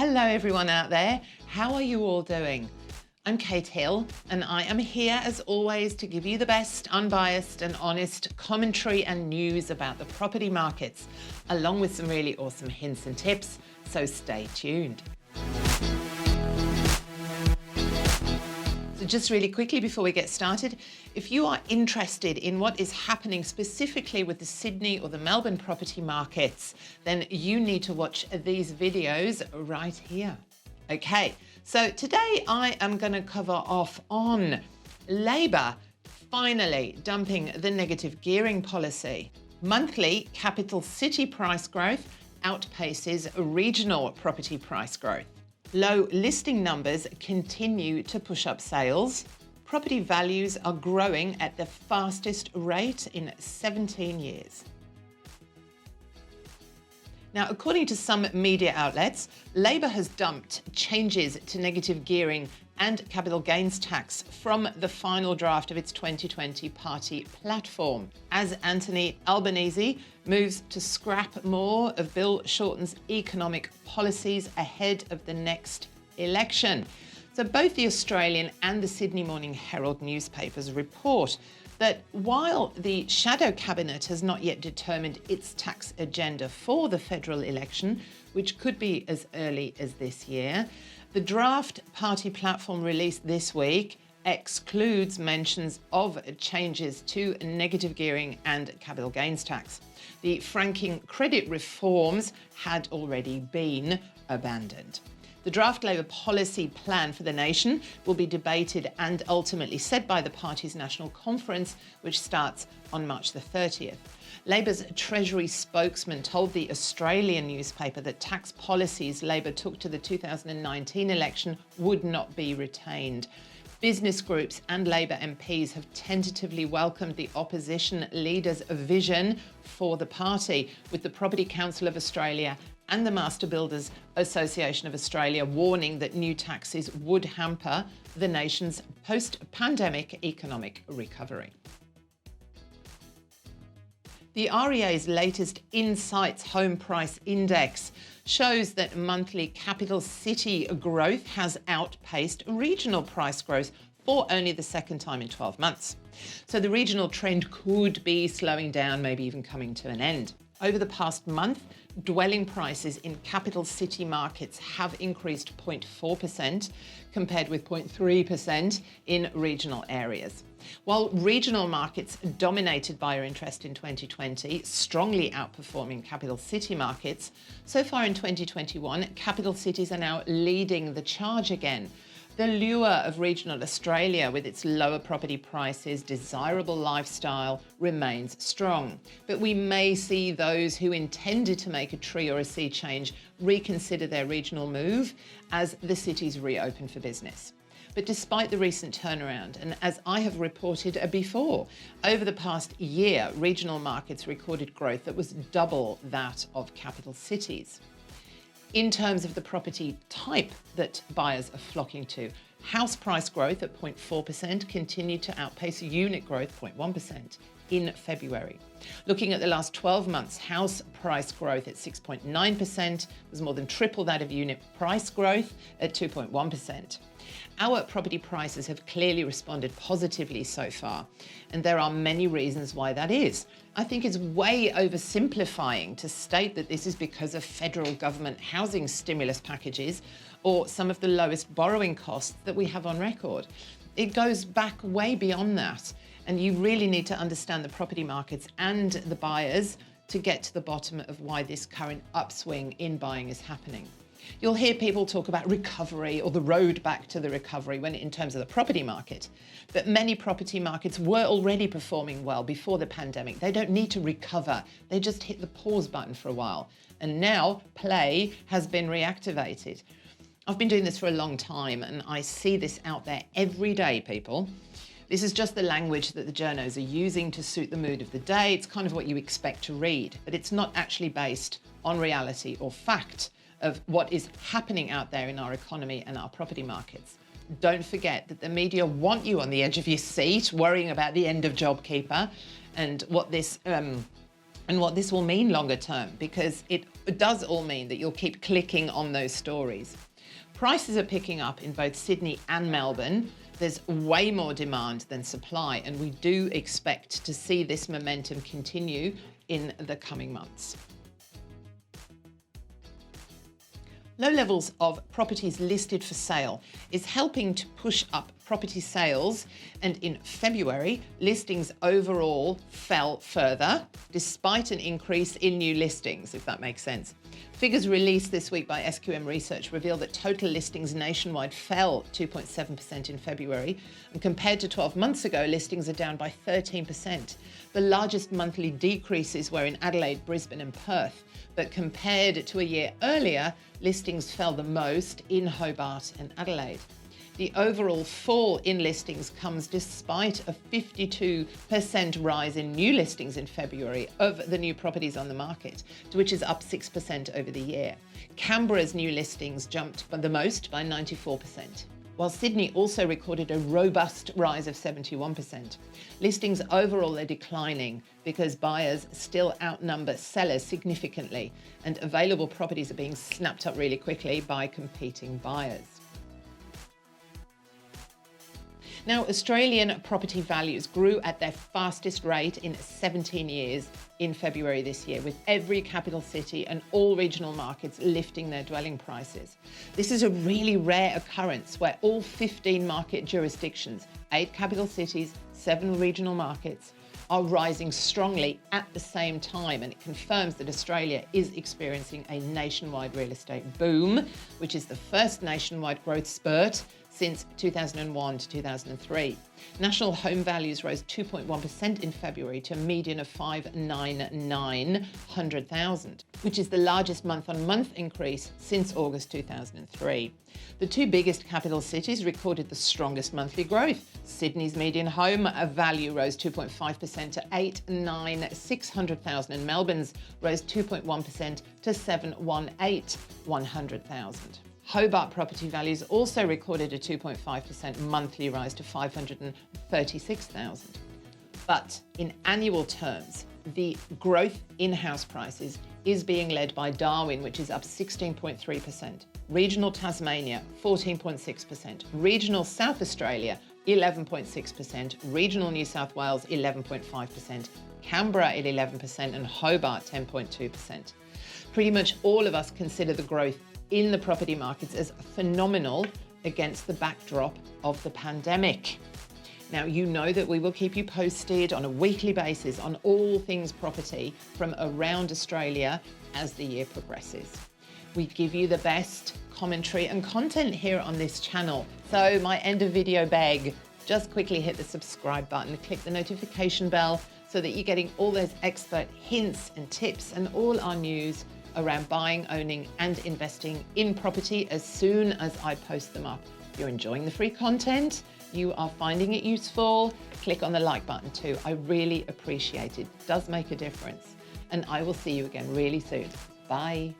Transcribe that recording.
Hello everyone out there. How are you all doing? I'm Kate Hill and I am here as always to give you the best, unbiased and honest commentary and news about the property markets, along with some really awesome hints and tips, so stay tuned. So just really quickly before we get started, if you are interested in what is happening specifically with the Sydney or the Melbourne property markets, then you need to watch these videos right here. Okay, so today I am going to cover off on Labor finally dumping the negative gearing policy. Monthly capital city price growth outpaces regional property price growth. Low listing numbers continue to push up sales. Property values are growing at the fastest rate in 17 years. Now, according to some media outlets, Labor has dumped changes to negative gearing and capital gains tax from the final draft of its 2020 party platform, as Anthony Albanese moves to scrap more of Bill Shorten's economic policies ahead of the next election. So both the Australian and the Sydney Morning Herald newspapers report that while the shadow cabinet has not yet determined its tax agenda for the federal election, which could be as early as this year, the draft party platform released this week excludes mentions of changes to negative gearing and capital gains tax. The franking credit reforms had already been abandoned. The draft Labor policy plan for the nation will be debated and ultimately set by the party's national conference, which starts on March the 30th. Labor's Treasury spokesman told the Australian newspaper that tax policies Labor took to the 2019 election would not be retained. Business groups and Labor MPs have tentatively welcomed the opposition leader's vision for the party, with the Property Council of Australia and the Master Builders Association of Australia warning that new taxes would hamper the nation's post-pandemic economic recovery. The REA's latest Insights Home Price Index shows that monthly capital city growth has outpaced regional price growth for only the second time in 12 months. So the regional trend could be slowing down, maybe even coming to an end. Over the past month, dwelling prices in capital city markets have increased 0.4% compared with 0.3% in regional areas. While regional markets dominated buyer interest in 2020, strongly outperforming capital city markets, so far in 2021, capital cities are now leading the charge again. The lure of regional Australia with its lower property prices, desirable lifestyle remains strong. But we may see those who intended to make a tree or a sea change reconsider their regional move as the cities reopen for business. But despite the recent turnaround, and as I have reported before, over the past year, regional markets recorded growth that was double that of capital cities. In terms of the property type that buyers are flocking to, house price growth at 0.4% continued to outpace unit growth 0.1% in February. Looking at the last 12 months, house price growth at 6.9% was more than triple that of unit price growth at 2.1%. Our property prices have clearly responded positively so far, and there are many reasons why that is. I think it's way oversimplifying to state that this is because of federal government housing stimulus packages or some of the lowest borrowing costs that we have on record. It goes back way beyond that, and you really need to understand the property markets and the buyers to get to the bottom of why this current upswing in buying is happening. You'll hear people talk about recovery or the road back to the recovery when in terms of the property market. But many property markets were already performing well before the pandemic. They don't need to recover. They just hit the pause button for a while. And now play has been reactivated. I've been doing this for a long time and I see this out there every day, people. This is just the language that the journos are using to suit the mood of the day. It's kind of what you expect to read, but it's not actually based on reality or fact of what is happening out there in our economy and our property markets. Don't forget that the media want you on the edge of your seat, worrying about the end of JobKeeper and what this and what this will mean longer term, because it does all mean that you'll keep clicking on those stories. Prices are picking up in both Sydney and Melbourne. There's way more demand than supply, and we do expect to see this momentum continue in the coming months. Low levels of properties listed for sale is helping to push up property sales, and in February, listings overall fell further, despite an increase in new listings, if that makes sense. Figures released this week by SQM Research reveal that total listings nationwide fell 2.7% in February, and compared to 12 months ago, listings are down by 13%. The largest monthly decreases were in Adelaide, Brisbane and Perth, but compared to a year earlier, listings fell the most in Hobart and Adelaide. The overall fall in listings comes despite a 52% rise in new listings in February of the new properties on the market, which is up 6% over the year. Canberra's new listings jumped the most by 94%, while Sydney also recorded a robust rise of 71%. Listings overall are declining because buyers still outnumber sellers significantly, and available properties are being snapped up really quickly by competing buyers. Now, Australian property values grew at their fastest rate in 17 years in February this year, with every capital city and all regional markets lifting their dwelling prices. This is a really rare occurrence where all 15 market jurisdictions, 8 capital cities, 7 regional markets, are rising strongly at the same time, and it confirms that Australia is experiencing a nationwide real estate boom, which is the first nationwide growth spurt since 2001 to 2003. National home values rose 2.1% in February to a median of 599,100,000, which is the largest month-on-month increase since August 2003. The two biggest capital cities recorded the strongest monthly growth. Sydney's median home value rose 2.5% to 896,100,000, and Melbourne's rose 2.1% to 718,100,000. Hobart property values also recorded a 2.5% monthly rise to 536,000. But in annual terms, the growth in house prices is being led by Darwin, which is up 16.3%, regional Tasmania 14.6%, regional South Australia 11.6%, regional New South Wales 11.5%, Canberra at 11%, and Hobart 10.2%. Pretty much all of us consider the growth in the property markets as phenomenal against the backdrop of the pandemic. Now, you know that we will keep you posted on a weekly basis on all things property from around Australia as the year progresses. We give you the best commentary and content here on this channel. So my end of video beg, just quickly hit the subscribe button, click the notification bell so that you're getting all those expert hints and tips and all our news around buying, owning and investing in property as soon as I post them up. If you're enjoying the free content, you are finding it useful, click on the like button too. I really appreciate it. It does make a difference. And I will see you again really soon. Bye.